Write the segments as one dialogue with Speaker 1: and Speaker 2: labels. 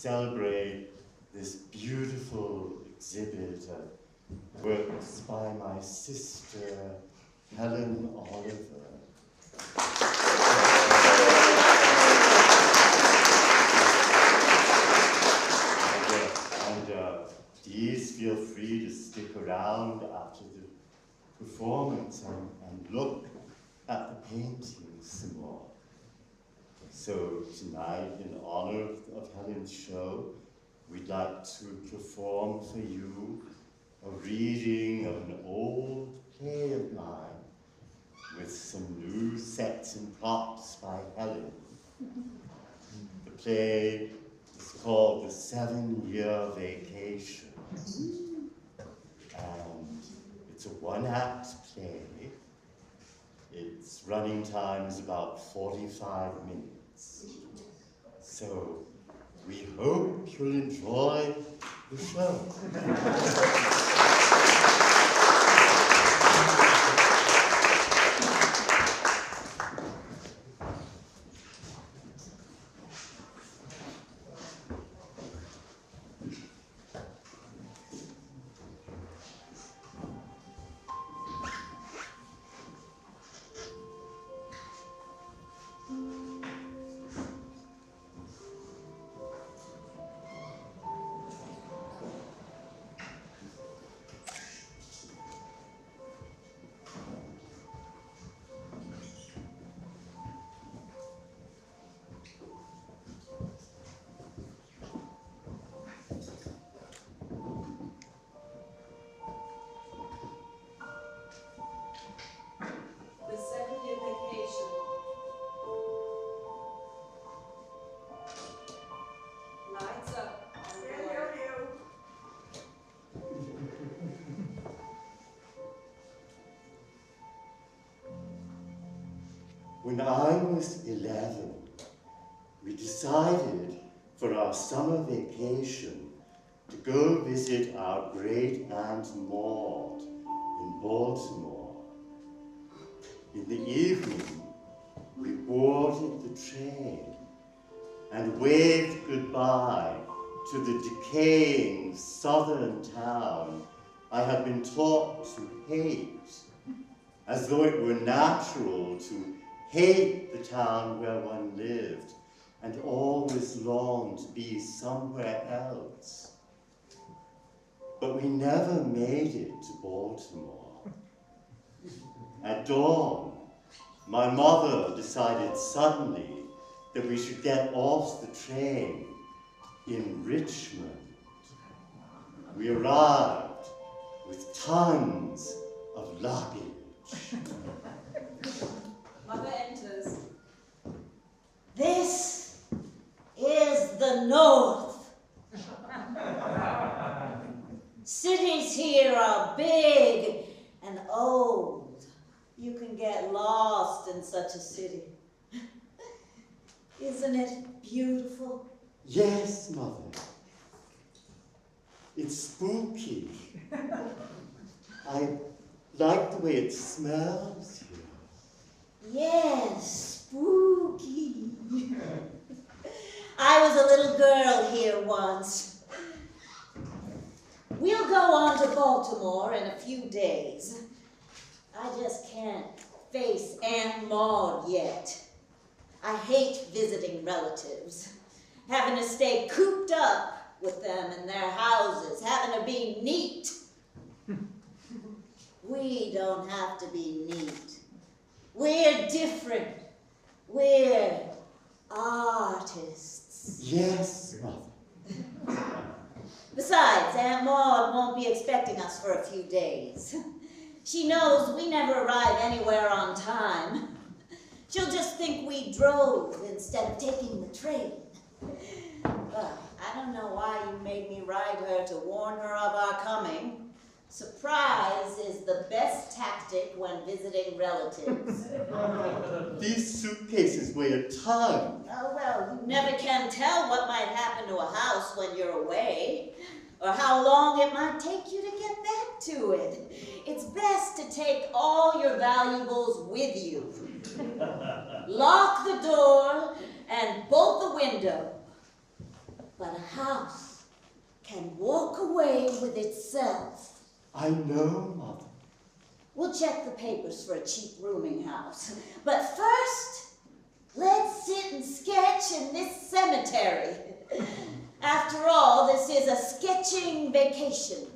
Speaker 1: celebrate this beautiful exhibit of works by my sister, Helen Oliver. Please feel free to stick around after the performance and look at the paintings some more. So tonight, in honor of Helen's show, we'd like to perform for you a reading of an old play of mine with some new sets and props by Helen. The play is called The 7-Year Vacation. And it's a one-act play. Its running time is about 45 minutes. So we hope you'll enjoy the show. When I was 11, we decided for our summer vacation to go visit our great Aunt Maud in Baltimore. In the evening, we boarded the train and waved goodbye to the decaying southern town I had been taught to hate, as though it were natural to hate the town where one lived and always longed to be somewhere else. But we never made it to Baltimore. At dawn, my mother decided suddenly that we should get off the train in Richmond. We arrived with tons of luggage.
Speaker 2: Mother enters.
Speaker 3: This is the North. Cities here are big and old. You can get lost in such a city. Isn't it beautiful?
Speaker 1: Yes, Mother. It's spooky. I like the way it smells here.
Speaker 3: Yes, spooky. I was a little girl here once. We'll go on to Baltimore in a few days. I just can't face Aunt Maud yet. I hate visiting relatives, having to stay cooped up with them in their houses, having to be neat. We don't have to be neat. We're different. We're artists.
Speaker 1: Yes, Mother.
Speaker 3: Besides, Aunt Maud won't be expecting us for a few days. She knows we never arrive anywhere on time. She'll just think we drove instead of taking the train. I don't know why you made me ride her to warn her of our coming. Surprise is the best tactic when visiting relatives.
Speaker 1: These suitcases weigh a ton.
Speaker 3: Oh, well, you never can tell what might happen to a house when you're away, or how long it might take you to get back to it. It's best to take all your valuables with you. Lock the door and bolt the window. But a house can walk away with itself.
Speaker 1: I know, Mother.
Speaker 3: We'll check the papers for a cheap rooming house. But first, let's sit and sketch in this cemetery. After all, this is a sketching vacation.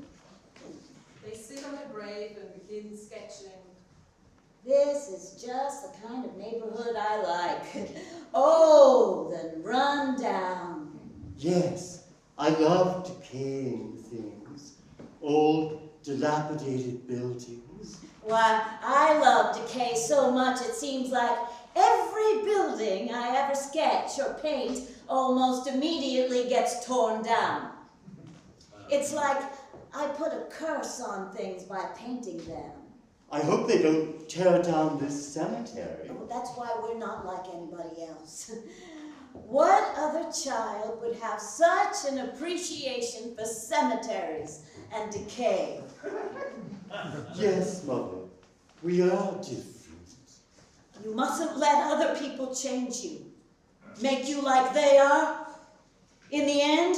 Speaker 2: They sit on a grave and begin sketching.
Speaker 3: This is just the kind of neighborhood I like. Old and run down.
Speaker 1: Yes, I love decaying things. Old, dilapidated buildings.
Speaker 3: Why, I love decay so much it seems like every building I ever sketch or paint almost immediately gets torn down. It's like I put a curse on things by painting them.
Speaker 1: I hope they don't tear down this cemetery.
Speaker 3: Oh, that's why we're not like anybody else. What other child would have such an appreciation for cemeteries and decay?
Speaker 1: Yes, Mother, we are different.
Speaker 3: You mustn't let other people change you, make you like they are. In the end,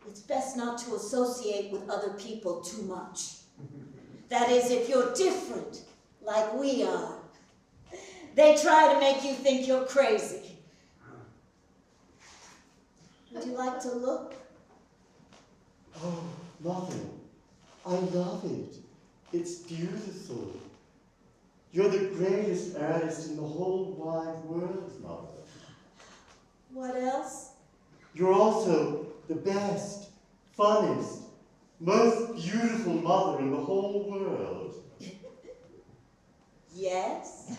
Speaker 3: it's best not to associate with other people too much. That is, if you're different, like we are. They try to make you think you're crazy. Would you like to look?
Speaker 1: Oh, Mother, I love it. It's beautiful. You're the greatest artist in the whole wide world, Mother.
Speaker 3: What else?
Speaker 1: You're also the best, funnest, most beautiful mother in the whole world.
Speaker 3: Yes?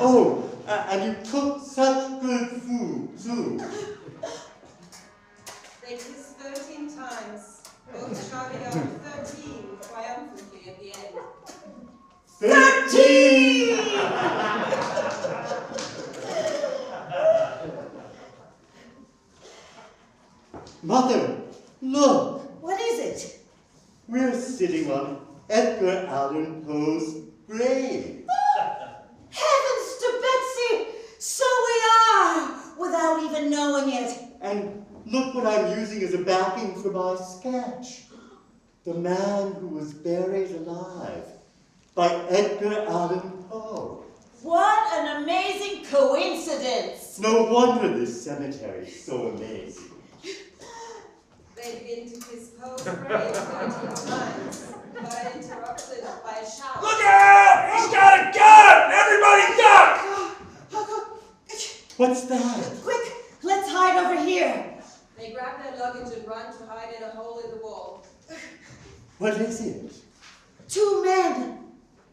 Speaker 1: Oh, and you cook such good food, too.
Speaker 2: They kissed 13 times, both shouting out 13 triumphantly at the end.
Speaker 1: 13! Mother, look!
Speaker 3: What is it?
Speaker 1: We're sitting on Edgar Allan Poe's grave.
Speaker 3: Heavens to Betsy! So we are! Without even knowing it.
Speaker 1: And look what I'm using as a backing for my sketch. The Man Who Was Buried Alive by Edgar Allan Poe.
Speaker 3: What an amazing coincidence!
Speaker 1: No wonder this cemetery is so amazing.
Speaker 2: They begin to kiss Poe's grave 13 times, but are interrupted by a shout.
Speaker 4: Look out! He's got a gun! Everybody duck!
Speaker 1: What's that?
Speaker 3: Quick, let's hide over here.
Speaker 2: They grab their luggage and run to hide in a hole in the wall.
Speaker 1: What is it?
Speaker 3: 2 men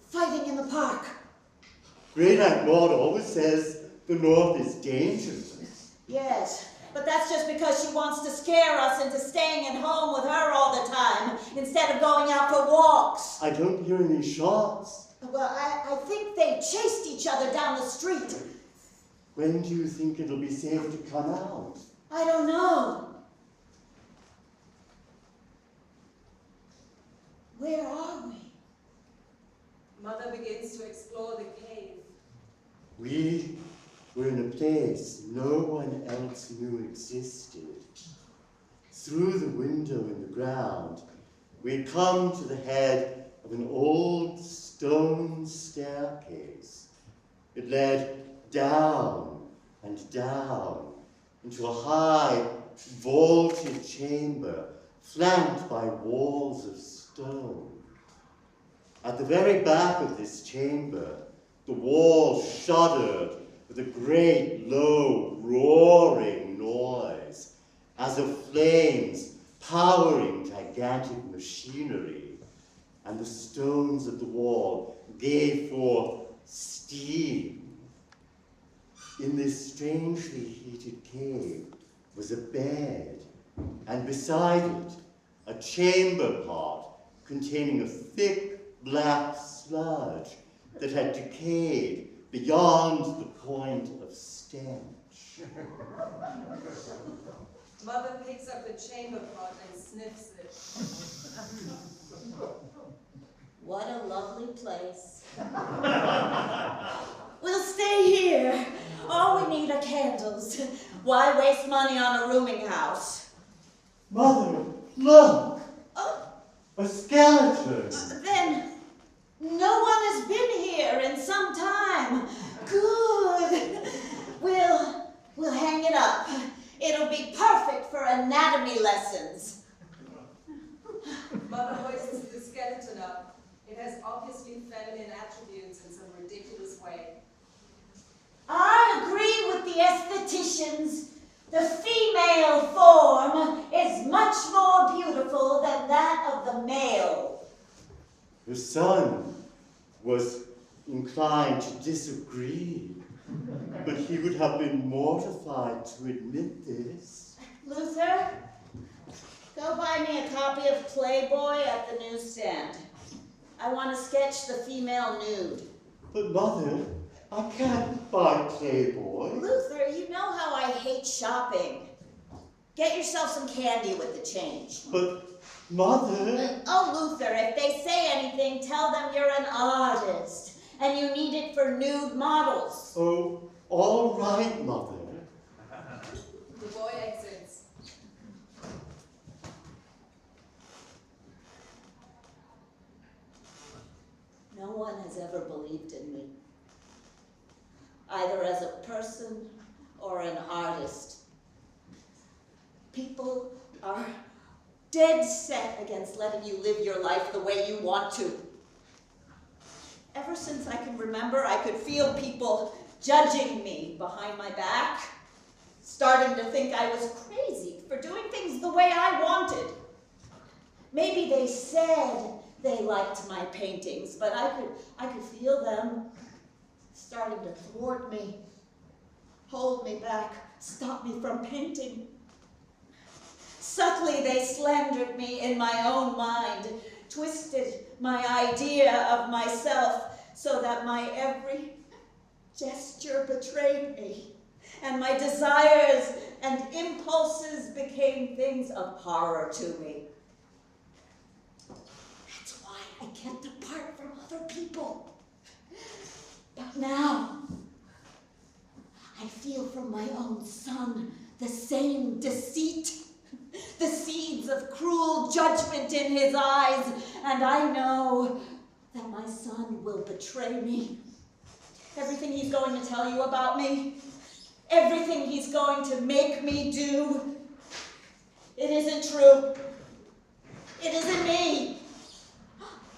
Speaker 3: fighting in the park.
Speaker 1: Great Aunt Maud always says the North is dangerous.
Speaker 3: Yes, but that's just because she wants to scare us into staying at home with her all the time instead of going out for walks.
Speaker 1: I don't hear any shots.
Speaker 3: Well, I think they chased each other down the street.
Speaker 1: When do you think it'll be safe to come out?
Speaker 3: I don't know. Where are we?
Speaker 2: Mother begins to explore the cave.
Speaker 1: We were in a place no one else knew existed. Through the window in the ground, we had come to the head of an old stone staircase. It led down and down into a high, vaulted chamber flanked by walls of stone. At the very back of this chamber, the wall shuddered with a great, low, roaring noise, as of flames powering gigantic machinery, and the stones of the wall gave forth steam. In this strangely heated cave was a bed, and beside it, a chamber pot containing a thick black sludge that had decayed beyond the point of stench.
Speaker 2: Mother picks up the chamber pot and sniffs it.
Speaker 3: What a lovely place. We'll stay here. All we need are candles. Why waste money on a rooming house?
Speaker 1: Mother, look!
Speaker 3: Oh,
Speaker 1: A skeleton!
Speaker 3: then no one has been here in some time. Good. We'll hang it up. It'll be perfect for anatomy lessons.
Speaker 2: Mother hoists the skeleton up. It has obviously feminine attributes in some ridiculous way.
Speaker 3: I agree with the aestheticians. The female form is much more beautiful than that of the male.
Speaker 1: Her son was inclined to disagree, but he would have been mortified to admit this.
Speaker 3: Luther, go buy me a copy of Playboy at the newsstand. I want to sketch the female nude.
Speaker 1: But Mother, I can't buy Playboy.
Speaker 3: Luther, you know how I hate shopping. Get yourself some candy with the change.
Speaker 1: But Mother...
Speaker 3: Oh, Luther, if they say anything, tell them you're an artist and you need it for nude models.
Speaker 1: Oh, all right, Mother.
Speaker 2: The boy exits.
Speaker 3: No one has ever believed in me, either as a person or an artist. People are dead set against letting you live your life the way you want to. Ever since I can remember, I could feel people judging me behind my back, starting to think I was crazy for doing things the way I wanted. Maybe they said they liked my paintings, but I could feel them starting to thwart me, hold me back, stop me from painting. Subtly, they slandered me in my own mind, twisted my idea of myself so that my every gesture betrayed me, and my desires and impulses became things of horror to me. That's why I kept apart from other people. But now, I feel from my own son the same deceit, the seeds of cruel judgment in his eyes, and I know that my son will betray me. Everything he's going to tell you about me, everything he's going to make me do, it isn't true. It isn't me.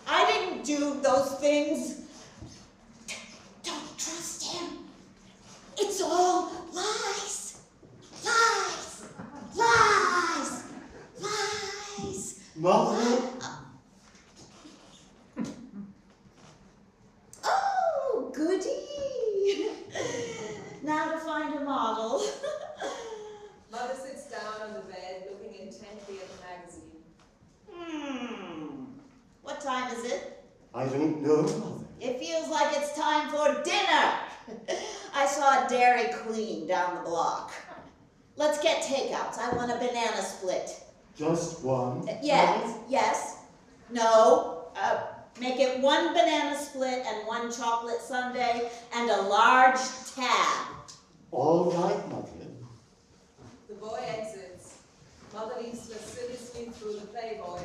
Speaker 3: I didn't do those things. Don't trust him. It's all lies. Lies. Lies. Lies.
Speaker 1: Mother?
Speaker 3: Oh, goody. Now to find a model.
Speaker 2: Mother sits down on the bed, looking intently at the magazine.
Speaker 3: What time is it?
Speaker 1: I don't know, Mother.
Speaker 3: It feels like it's time for dinner. I saw a Dairy Queen down the block. Let's get takeouts. I want a banana split.
Speaker 1: Just one?
Speaker 3: Yes, yes. No. Make it one banana split and one chocolate sundae and a large tab.
Speaker 1: All right, Mother.
Speaker 2: The boy exits. Mother leaves lasciviously through the Playboy.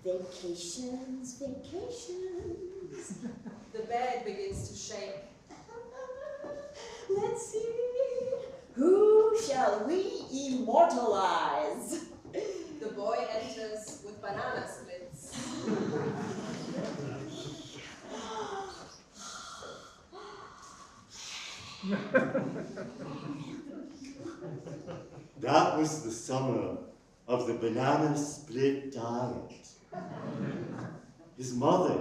Speaker 3: Vacations, vacations.
Speaker 2: The bed begins to shake.
Speaker 3: Let's see. Who shall we immortalize?
Speaker 2: The boy enters with banana splits.
Speaker 1: That was the summer of the banana split diet. His mother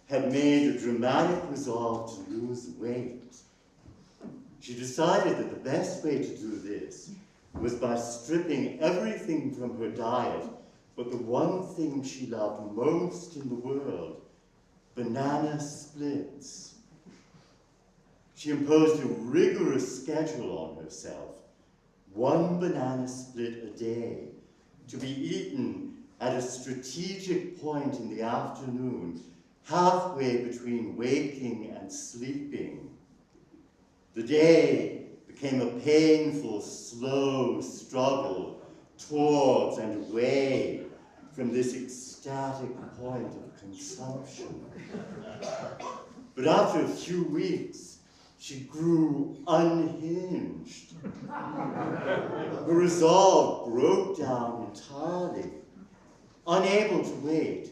Speaker 1: had made a dramatic resolve to lose weight. She decided that the best way to do this was by stripping everything from her diet but the one thing she loved most in the world, banana splits. She imposed a rigorous schedule on herself, one banana split a day, to be eaten at a strategic point in the afternoon, halfway between waking and sleeping. The day came a painful, slow struggle towards and away from this ecstatic point of consumption. But after a few weeks, she grew unhinged. Her resolve broke down entirely. Unable to wait,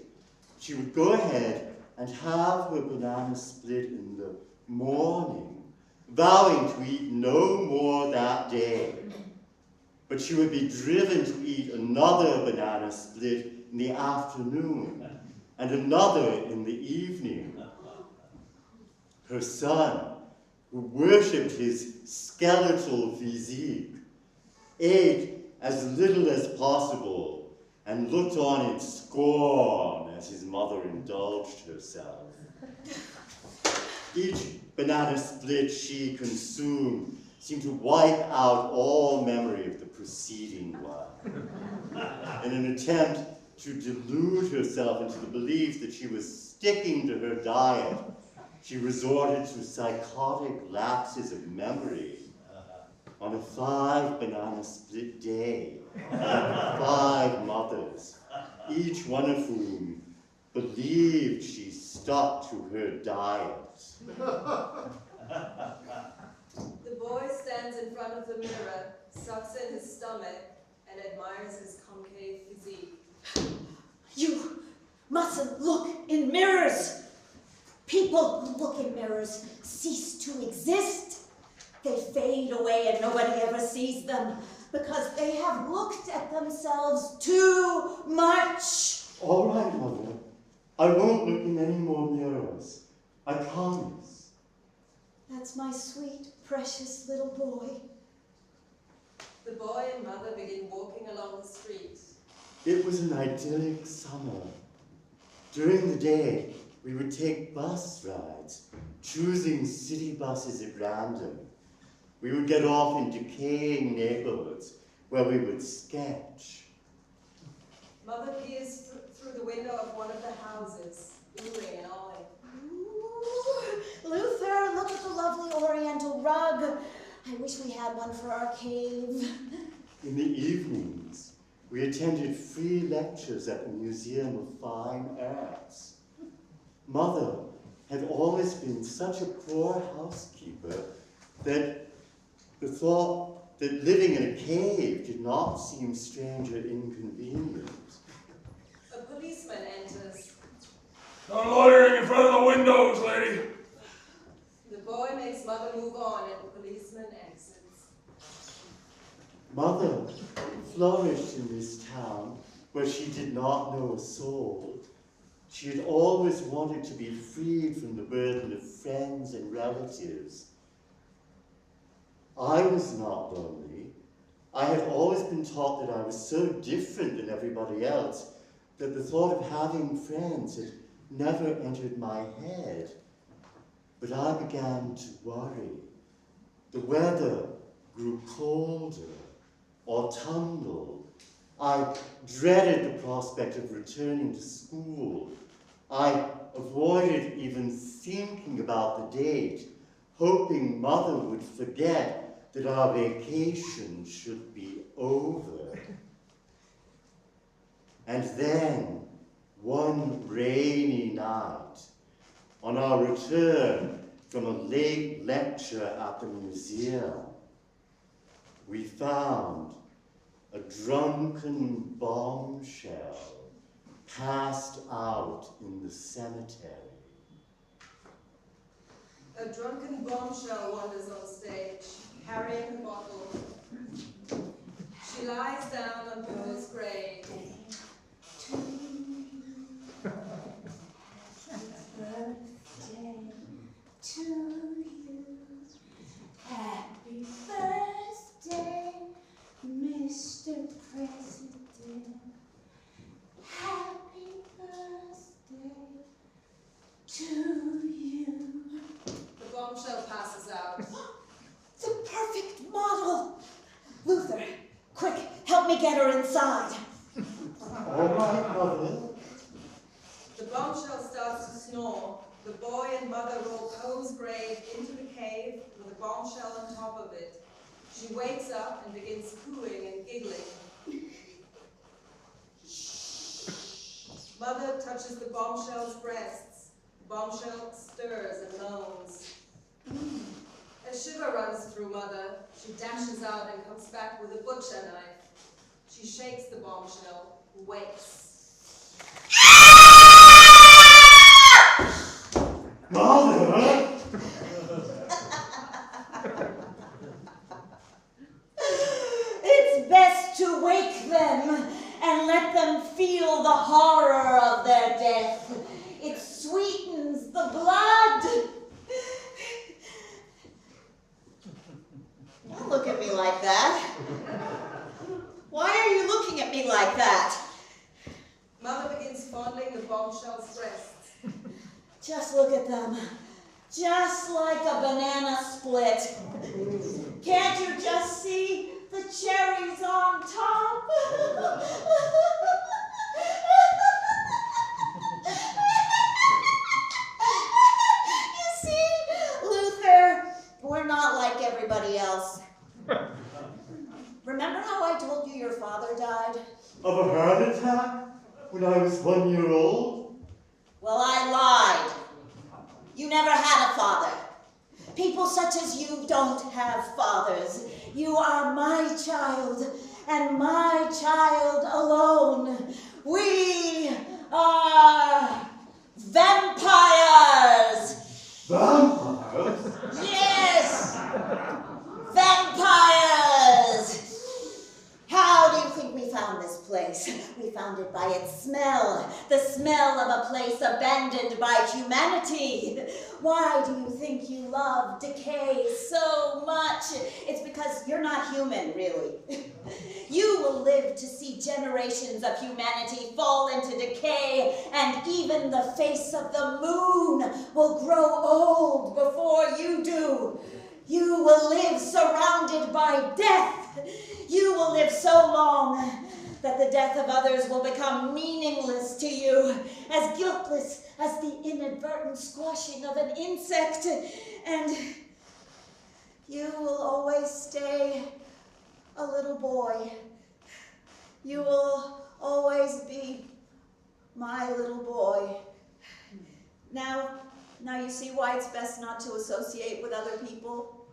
Speaker 1: she would go ahead and have her banana split in the morning, vowing to eat no more that day. But she would be driven to eat another banana split in the afternoon and another in the evening. Her son, who worshipped his skeletal physique, ate as little as possible and looked on in scorn as his mother indulged herself. Each banana split she consumed seemed to wipe out all memory of the preceding one. In an attempt to delude herself into the belief that she was sticking to her diet, she resorted to psychotic lapses of memory. On a 5 banana split day, 5 mothers, each one of whom believed she stuck to her diet.
Speaker 2: The boy stands in front of the mirror, sucks in his stomach, and admires his concave physique.
Speaker 3: You mustn't look in mirrors. People who look in mirrors cease to exist. They fade away and nobody ever sees them because they have looked at themselves too much.
Speaker 1: All right, Mother. I won't look in any more mirrors. I promise.
Speaker 3: That's my sweet, precious little boy.
Speaker 2: The boy and mother begin walking along the street.
Speaker 1: It was an idyllic summer. During the day, we would take bus rides, choosing city buses at random. We would get off in decaying neighborhoods where we would sketch.
Speaker 2: Mother peers through the window of one of the houses, oohing and awing.
Speaker 3: Ooh, Luther, look at the lovely oriental rug. I wish we had one for our cave.
Speaker 1: In the evenings, we attended free lectures at the Museum of Fine Arts. Mother had always been such a poor housekeeper that the thought that living in a cave did not seem strange or inconvenient.
Speaker 2: A policeman enters.
Speaker 4: No loitering in front of the windows, lady.
Speaker 2: The boy makes mother move on and the policeman exits.
Speaker 1: Mother flourished in this town where she did not know a soul. She had always wanted to be freed from the burden of friends and relatives. I was not lonely. I had always been taught that I was so different than everybody else that the thought of having friends had never entered my head. But I began to worry. The weather grew colder, autumnal. I dreaded the prospect of returning to school. I avoided even thinking about the date, hoping Mother would forget that our vacation should be over. And then, one rainy night, on our return from a late lecture at the museum, we found a drunken bombshell passed out in the cemetery.
Speaker 2: A drunken bombshell wanders on stage, carrying a bottle. She lies down on Poe's grave.
Speaker 3: To you, happy birthday, Mr. President. Happy birthday to you.
Speaker 2: The bombshell passes out.
Speaker 3: The perfect model. Luther, quick, help me get her inside.
Speaker 1: All right, Mother.
Speaker 2: The bombshell starts to snore. The boy and mother roll Poe's grave into the cave with a bombshell on top of it. She wakes up and begins cooing and giggling. Mother touches the bombshell's breasts. The bombshell stirs and moans. A shiver runs through Mother. She dashes out and comes back with a butcher knife. She shakes the bombshell, who wakes.
Speaker 1: Mother!
Speaker 3: It's best to wake them and let them feel the horror of their death. It sweetens the blood. Don't look at me like that. Why are you looking at me like that?
Speaker 2: Mother begins fondling the bombshell's breasts.
Speaker 3: Just look at them. Just like a banana split. Can't you just see the cherries on top? You see, Luther, we're not like everybody else. Remember how I told you your father died?
Speaker 1: Of a heart attack when I was 1 year old?
Speaker 3: Well, I lied. You never had a father. People such as you don't have fathers. You are my child, and my child alone. We are vampires.
Speaker 1: Vampires?
Speaker 3: Yes! Vampires! How do you think we found this place? We found it by its smell. The smell of a place abandoned by humanity. Why do you think you love decay so much? It's because you're not human, really. You will live to see generations of humanity fall into decay, and even the face of the moon will grow old before you do. You will live surrounded by death. You will live so long that the death of others will become meaningless to you, as guiltless as the inadvertent squashing of an insect, and you will always stay a little boy. You will always be my little boy. Now you see why it's best not to associate with other people?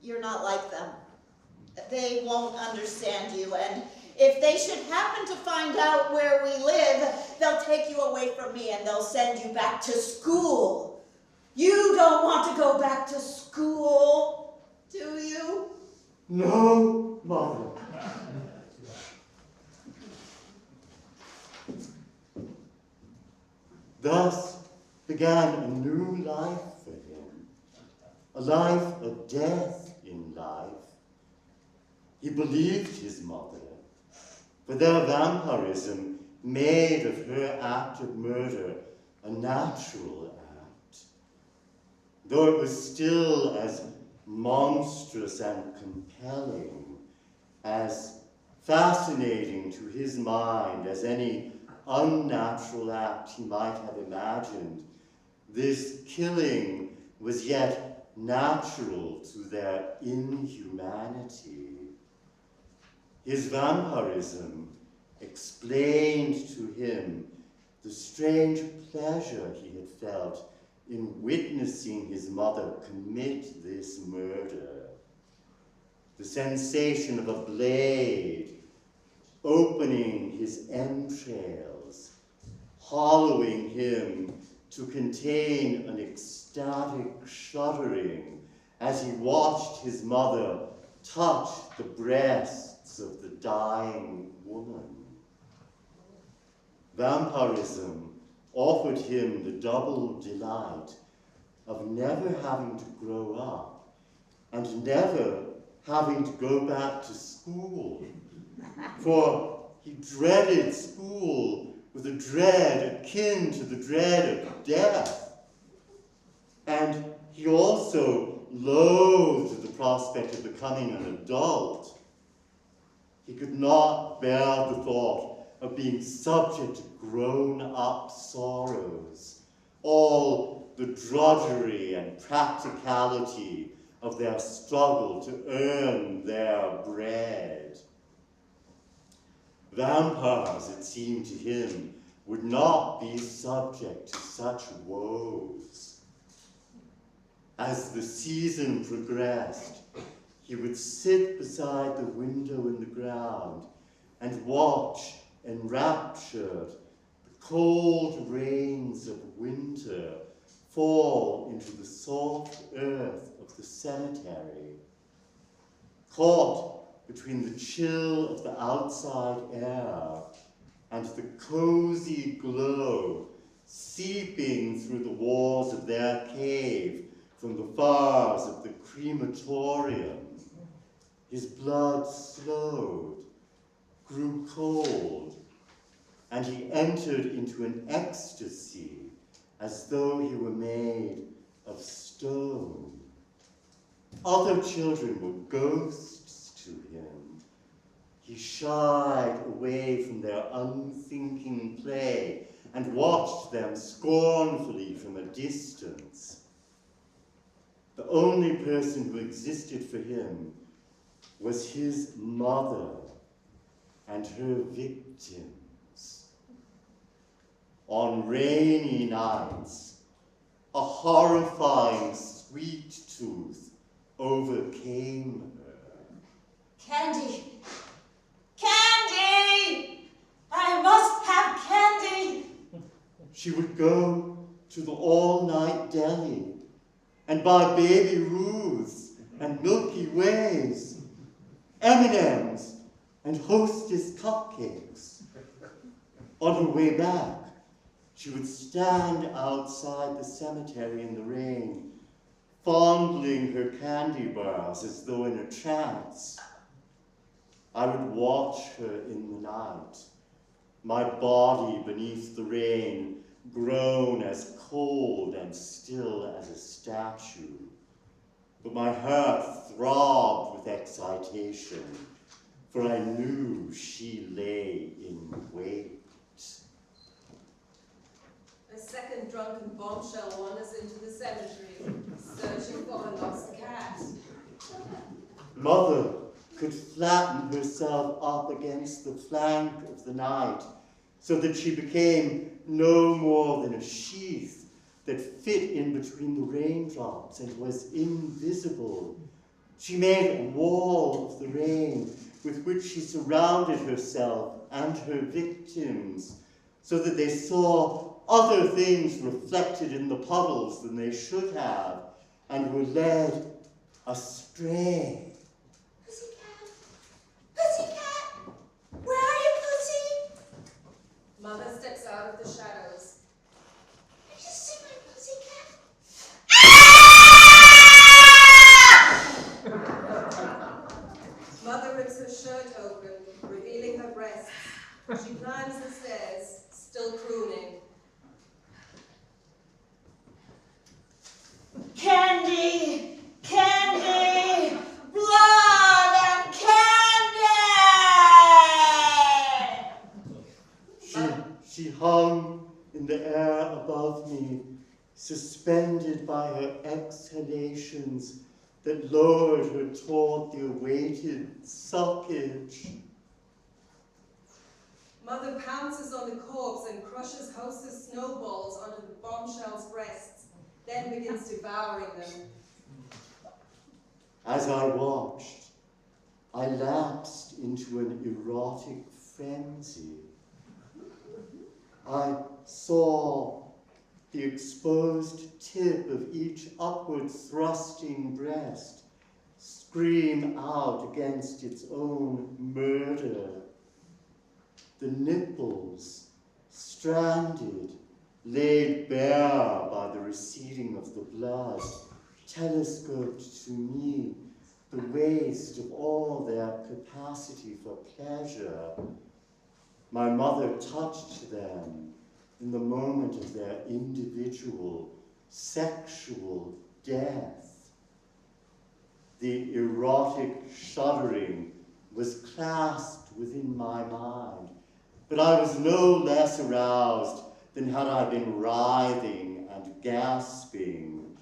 Speaker 3: You're not like them. They won't understand you, and if they should happen to find out where we live, they'll take you away from me and they'll send you back to school. You don't want to go back to school, do you?
Speaker 1: No, Mother. Thus began a new life for him, a life of death in life. He believed his mother, for their vampirism made of her act of murder a natural act, though it was still as monstrous and compelling, as fascinating to his mind as any unnatural act he might have imagined. This killing was yet natural to their inhumanity. His vampirism explained to him the strange pleasure he had felt in witnessing his mother commit this murder. The sensation of a blade opening his entrails, hollowing him to contain an ecstatic shuddering as he watched his mother touch the breasts of the dying woman. Vampirism offered him the double delight of never having to grow up and never having to go back to school, for he dreaded school with a dread akin to the dread of death. And he also loathed the prospect of becoming an adult. He could not bear the thought of being subject to grown-up sorrows, all the drudgery and practicality of their struggle to earn their bread. Vampires, it seemed to him, would not be subject to such woes. As the season progressed, he would sit beside the window in the ground and watch, enraptured, the cold rains of winter fall into the soft earth of the cemetery. Caught between the chill of the outside air and the cozy glow seeping through the walls of their cave from the fires of the crematorium, his blood slowed, grew cold, and he entered into an ecstasy as though he were made of stone. Other children were ghosts to him. He shied away from their unthinking play and watched them scornfully from a distance. The only person who existed for him was his mother and her victims. On rainy nights, a horrifying sweet tooth overcame her.
Speaker 3: Candy! Candy! I must have candy!
Speaker 1: She would go to the all-night deli and buy Baby Ruths and Milky Ways, M&Ms, and Hostess cupcakes. On her way back, she would stand outside the cemetery in the rain, fondling her candy bars as though in a trance. I would watch her in the night, my body beneath the rain, grown as cold and still as a statue. But my heart throbbed with excitation, for I knew she lay in wait.
Speaker 2: A second drunken bombshell wanders into the cemetery, searching for a lost cat.
Speaker 1: Mother could flatten herself up against the flank of the night, so that she became no more than a sheath that fit in between the raindrops and was invisible. She made a wall of the rain with which she surrounded herself and her victims, so that they saw other things reflected in the puddles than they should have, and were led astray.
Speaker 3: Pussycat! Pussycat! Where are you, Pussy?
Speaker 2: Mother steps out of the shadows.
Speaker 3: Did you see my pussycat?
Speaker 2: Mother rips her shirt open, revealing her breasts. She climbs the stairs, still crooning.
Speaker 3: Candy! Candy! Blood and candy!
Speaker 1: She hung in the air above me, suspended by her exhalations that lowered her toward the awaited suckage.
Speaker 2: Mother pounces on the corpse and crushes Hostess snowballs onto the bombshell's breasts, then begins devouring them.
Speaker 1: As I watched, I lapsed into an erotic frenzy. I saw the exposed tip of each upward thrusting breast scream out against its own murder. The nipples, stranded, laid bare by the receding of the blood, telescoped to me the waste of all their capacity for pleasure. My mother touched them in the moment of their individual, sexual death. The erotic shuddering was clasped within my mind, but I was no less aroused than had I been writhing and gasping.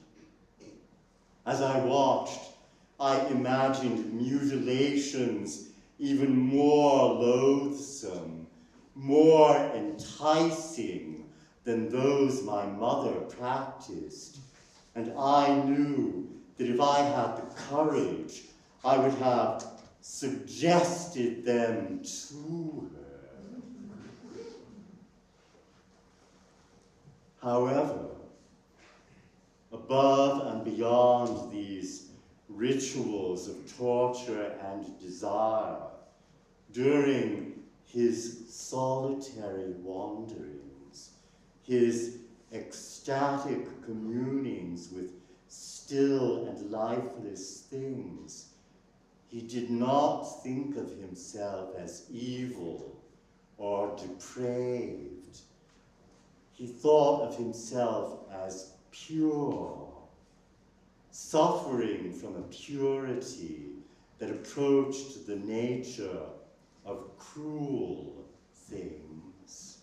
Speaker 1: As I watched, I imagined mutilations even more loathsome, more enticing than those my mother practiced. And I knew that if I had the courage, I would have suggested them to her. However, above and beyond these rituals of torture and desire, during his solitary wanderings, his ecstatic communings with still and lifeless things, he did not think of himself as evil or depraved. He thought of himself as pure, suffering from a purity that approached the nature of cruel things.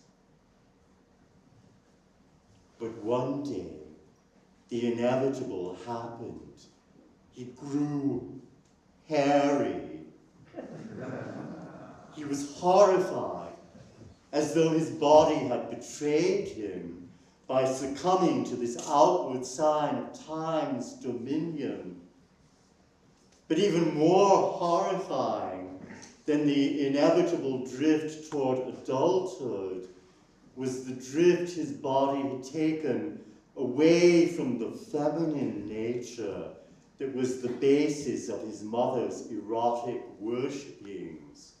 Speaker 1: But one day, the inevitable happened. He grew hairy. He was horrified, as though his body had betrayed him by succumbing to this outward sign of time's dominion. But even more horrifying than the inevitable drift toward adulthood was the drift his body had taken away from the feminine nature that was the basis of his mother's erotic worshipings.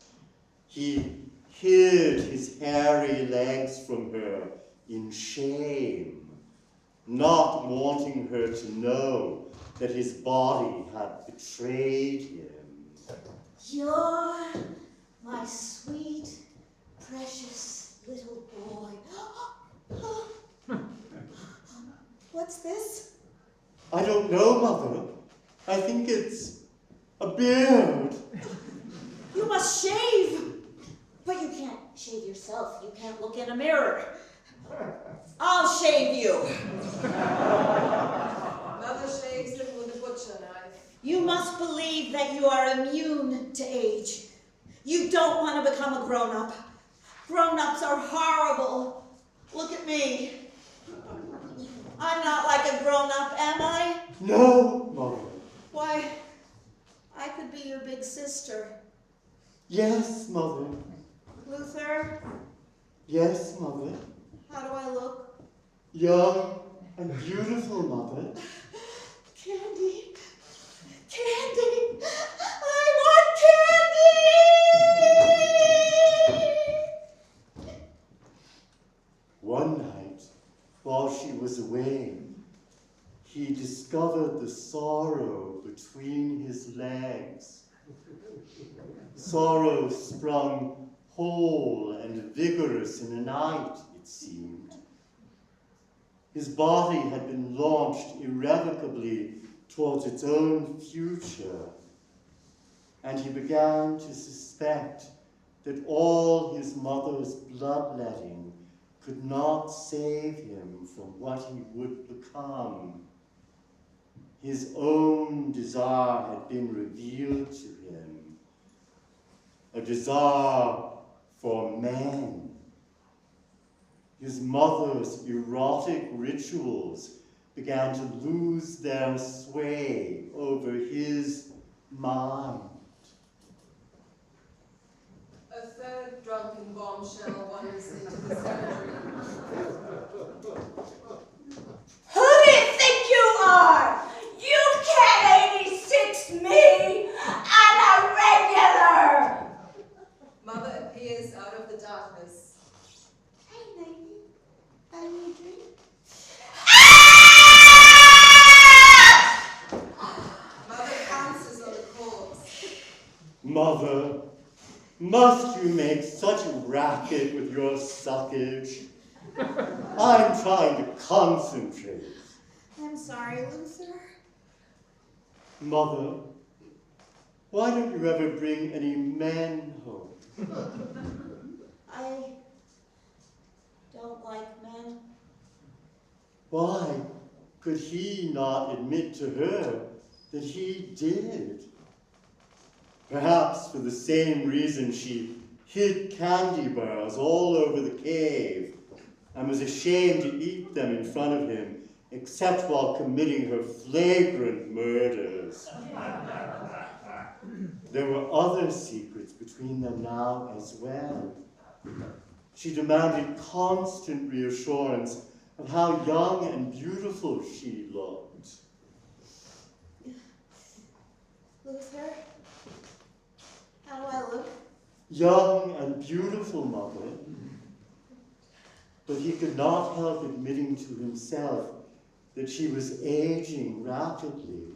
Speaker 1: He hid his hairy legs from her in shame, not wanting her to know that his body had betrayed him.
Speaker 3: You're my sweet, precious little boy. What's this?
Speaker 1: I don't know, Mother. I think it's a beard.
Speaker 3: You must shave. But you can't shave yourself. You can't look in a mirror. I'll shave you.
Speaker 2: Mother shaves him with a butcher knife.
Speaker 3: You must believe that you are immune to age. You don't want to become a grown-up. Grown-ups are horrible. Look at me. I'm not like a grown-up, am I?
Speaker 1: No, Mother.
Speaker 3: Why, I could be your big sister.
Speaker 1: Yes, Mother.
Speaker 3: Luther,
Speaker 1: Yes, Mother.
Speaker 3: how do I look?
Speaker 1: Young and beautiful, Mother.
Speaker 3: Candy. Candy. I want candy!
Speaker 1: One night, while she was away, he discovered the sorrow between his legs. Sorrow sprung whole and vigorous in a night, it seemed. His body had been launched irrevocably towards its own future, and he began to suspect that all his mother's bloodletting could not save him from what he would become. His own desire had been revealed to him, a desire for men. His mother's erotic rituals began to lose their sway over his mind.
Speaker 2: A third drunken bombshell wanders into the cemetery.
Speaker 3: Who do you think you are? You can't 86 me! I'm a regular!
Speaker 2: Mother appears out of the darkness.
Speaker 3: Hey, lady. I need a drink.
Speaker 2: Mother pounces on the corpse.
Speaker 1: Mother, must you make such a racket with your suckage? I'm trying to concentrate.
Speaker 3: I'm sorry, Luther.
Speaker 1: Mother, why don't you ever bring any men home?
Speaker 3: I don't like men.
Speaker 1: Why could he not admit to her that he did. Perhaps for the same reason she hid candy bars all over the cave and was ashamed to eat them in front of him, except while committing her flagrant murders. There were other secrets between them now as well. She demanded constant reassurance of how young and beautiful she looked.
Speaker 3: Luther, how do I look?
Speaker 1: Young and beautiful, Mother. But he could not help admitting to himself that she was aging rapidly.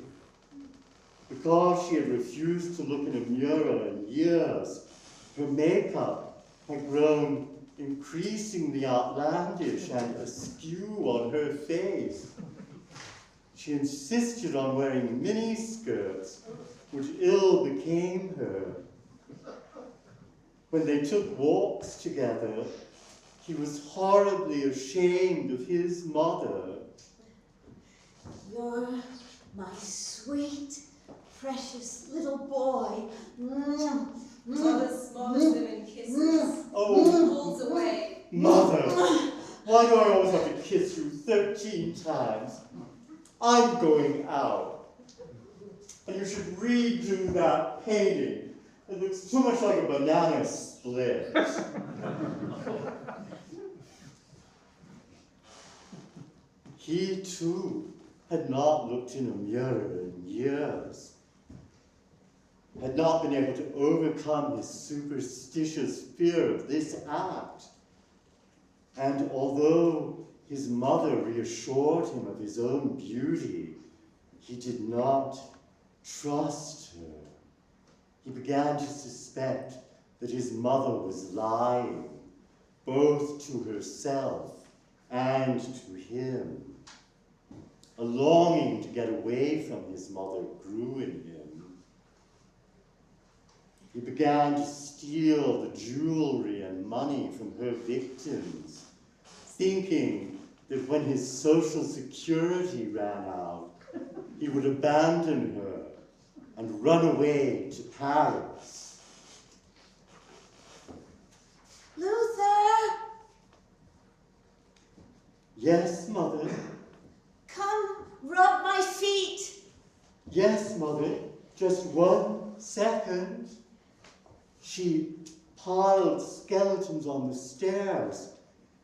Speaker 1: Because she had refused to look in a mirror in years, her makeup had grown increasingly outlandish and askew on her face. She insisted on wearing miniskirts, which ill became her. When they took walks together, he was horribly ashamed of his mother.
Speaker 3: You're my sweet, precious little boy.
Speaker 2: Mother smothers him in kisses.
Speaker 1: Oh,
Speaker 2: Pulls away.
Speaker 1: Mother, why do I always have to kiss you 13 times? I'm going out. And you should redo that painting. It looks too much like a banana split. He, too, had not looked in a mirror in years, had not been able to overcome his superstitious fear of this act. And although his mother reassured him of his own beauty, he did not trust her. He began to suspect that his mother was lying, both to herself and to him. A longing to get away from his mother grew in him. He began to steal the jewelry and money from her victims, thinking that when his social security ran out, he would abandon her and run away to Paris.
Speaker 3: Luther!
Speaker 1: Yes, Mother.
Speaker 3: Come rub my feet.
Speaker 1: Yes, Mother. Just 1 second. She piled skeletons on the stairs,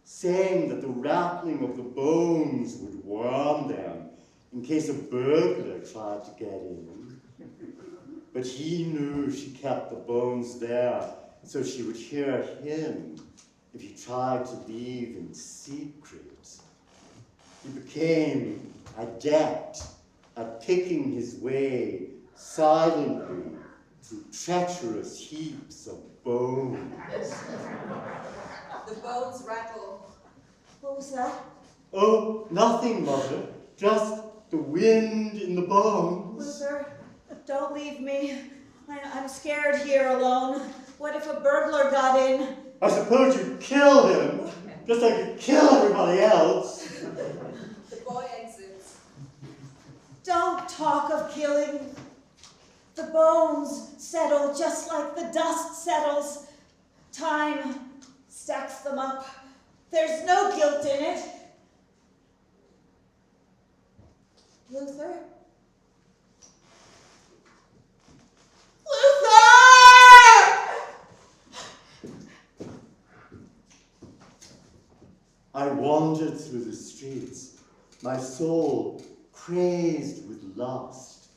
Speaker 1: saying that the rattling of the bones would warm them in case a burglar tried to get in. But he knew she kept the bones there so she would hear him if he tried to leave in secret. He became adept at picking his way silently through treacherous heaps of bones.
Speaker 2: The bones rattle.
Speaker 3: What was that?
Speaker 1: Oh, nothing, Mother. Just the wind in the bones.
Speaker 3: Luther, don't leave me. I'm scared here alone. What if a burglar got in?
Speaker 1: I suppose you'd kill him, just like you kill everybody else.
Speaker 2: The boy exits.
Speaker 3: Don't talk of killing. The bones settle just like the dust settles. Time stacks them up. There's no guilt in it. Luther?
Speaker 1: I wandered through the streets, my soul crazed with lust,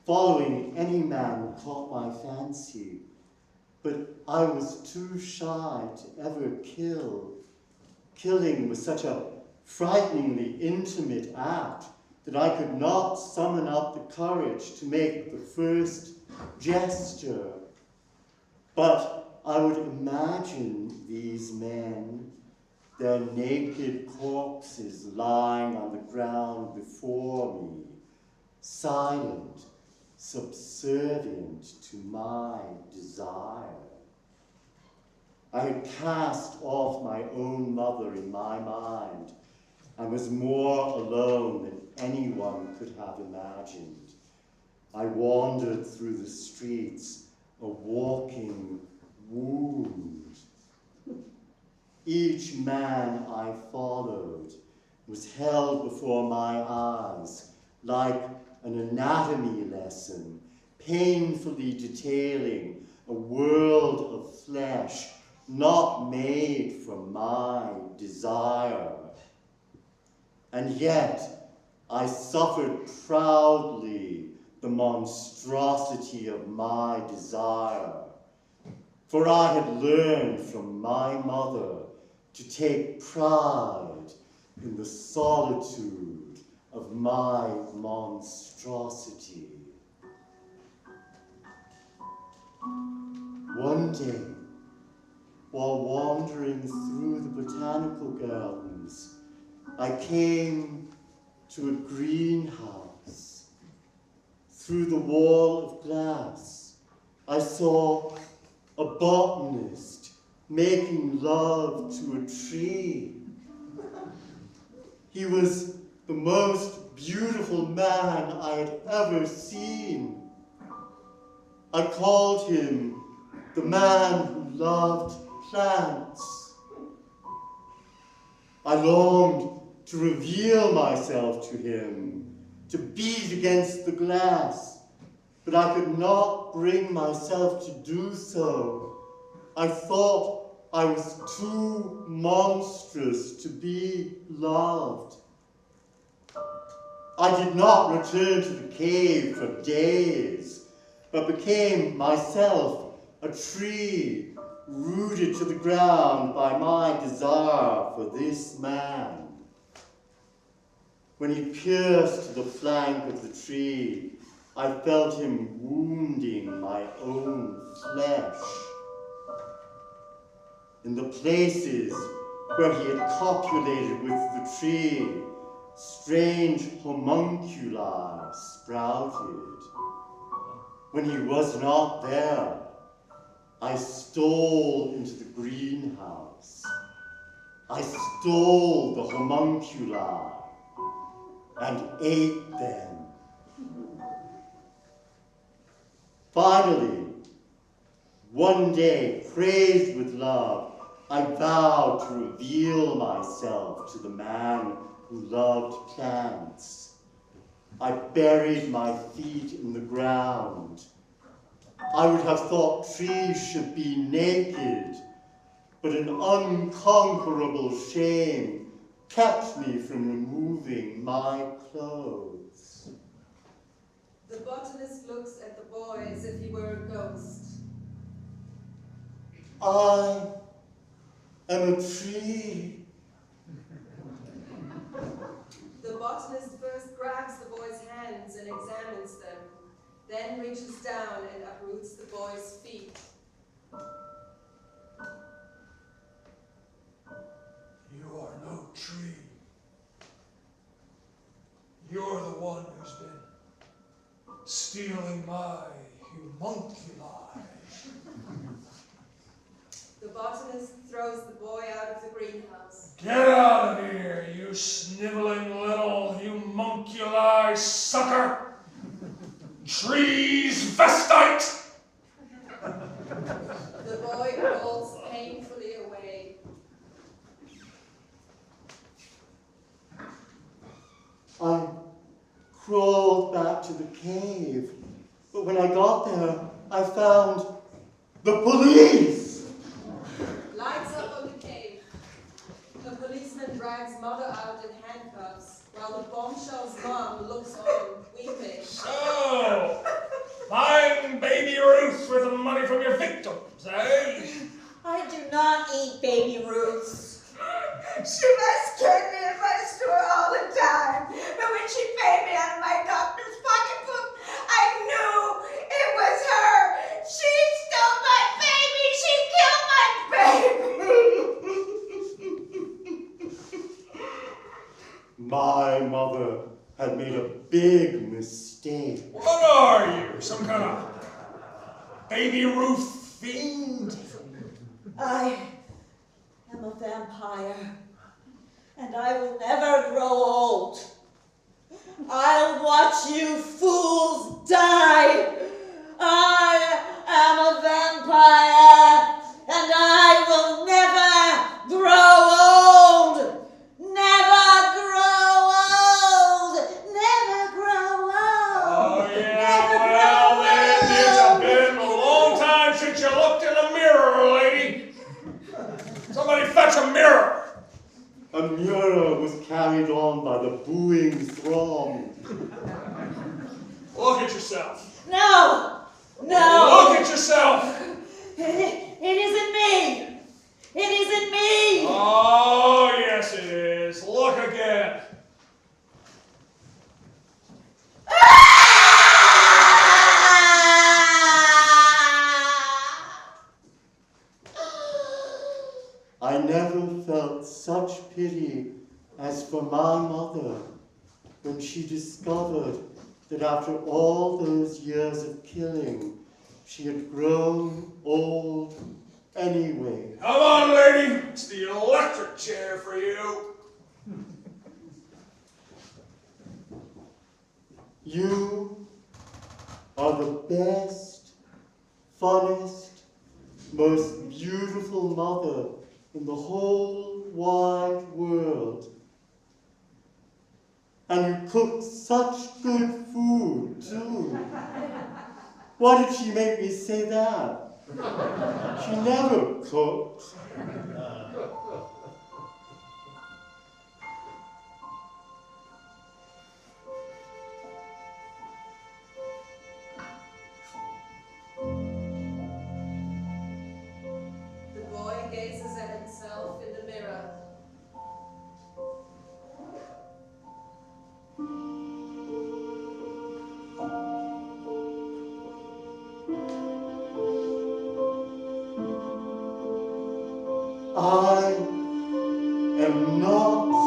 Speaker 1: following any man who caught my fancy. But I was too shy to ever kill. Killing was such a frighteningly intimate act that I could not summon up the courage to make the first gesture. But I would imagine these men, their naked corpses lying on the ground before me, silent, subservient to my desire. I had cast off my own mother in my mind and was more alone than anyone could have imagined. I wandered through the streets, a walking wound. Each man I followed was held before my eyes like an anatomy lesson, painfully detailing a world of flesh not made from my desire. And yet I suffered proudly the monstrosity of my desire, for I had learned from my mother to take pride in the solitude of my monstrosity. One day, while wandering through the botanical gardens, I came to a greenhouse. Through the wall of glass, I saw a botanist making love to a tree. He was the most beautiful man I had ever seen. I called him the man who loved plants. I longed to reveal myself to him, to beat against the glass, but I could not bring myself to do so. I thought I was too monstrous to be loved. I did not return to the cave for days, but became myself a tree rooted to the ground by my desire for this man. When he pierced the flank of the tree, I felt him wounding my own flesh. In the places where he had copulated with the tree, strange homunculi sprouted. When he was not there, I stole into the greenhouse. I stole the homunculi and ate them. Finally, one day, crazed with love, I vowed to reveal myself to the man who loved plants. I buried my feet in the ground. I would have thought trees should be naked, but an unconquerable shame kept me from removing my clothes.
Speaker 2: The botanist looks at the boy as if he were a ghost.
Speaker 1: I am a tree.
Speaker 2: The botanist first grabs the boy's hands and examines them, then reaches down and uproots the boy's feet.
Speaker 4: You are no tree. You're the one who's been stealing my homunculi.
Speaker 2: The botanist throws the boy out of the greenhouse.
Speaker 4: Get out of here, you sniveling little homunculi sucker! Trees vestite!
Speaker 2: The boy crawls painfully away.
Speaker 1: I crawled back to the cave, but when I got there, I found the police!
Speaker 2: Lights up on the cave. The policeman drags Mother out in handcuffs, while the bombshell's mom looks on, weeping.
Speaker 4: So, buying Baby Ruth with the money from your victims, eh?
Speaker 3: I do not eat baby Ruths.
Speaker 5: She must carry me in my store all the time. But when she paid me out of my doctor's pocketbook, I knew it was her. She stole my baby. She killed my baby.
Speaker 1: My mother had made a big mistake.
Speaker 4: What are you? Some kind of Baby Ruth fiend?
Speaker 3: I am a vampire, and I will never grow old. I'll watch you fools die. I am a vampire, and I will never grow old. Never grow old. Never grow old.
Speaker 4: Oh, yeah,
Speaker 3: Never
Speaker 4: well,
Speaker 3: grow
Speaker 4: then it's
Speaker 3: old.
Speaker 4: been a long time since you looked in the mirror, lady. Somebody fetch a mirror.
Speaker 1: A mirror was carried on by the booing throng.
Speaker 4: Look at yourself.
Speaker 3: No.
Speaker 4: Look at yourself.
Speaker 3: It isn't me. It isn't me.
Speaker 4: Oh, yes it is. Look again.
Speaker 1: I never felt such pity as for my mother when she discovered that after all those years of killing, she had grown old anyway.
Speaker 4: Come on, lady. It's the electric chair for you.
Speaker 1: You are the best, funnest, most beautiful mother in the whole wide world. And you cook such good food, too. Why did she make me say that? She never cooked.
Speaker 2: The boy gazes at himself in the mirror.
Speaker 1: I am not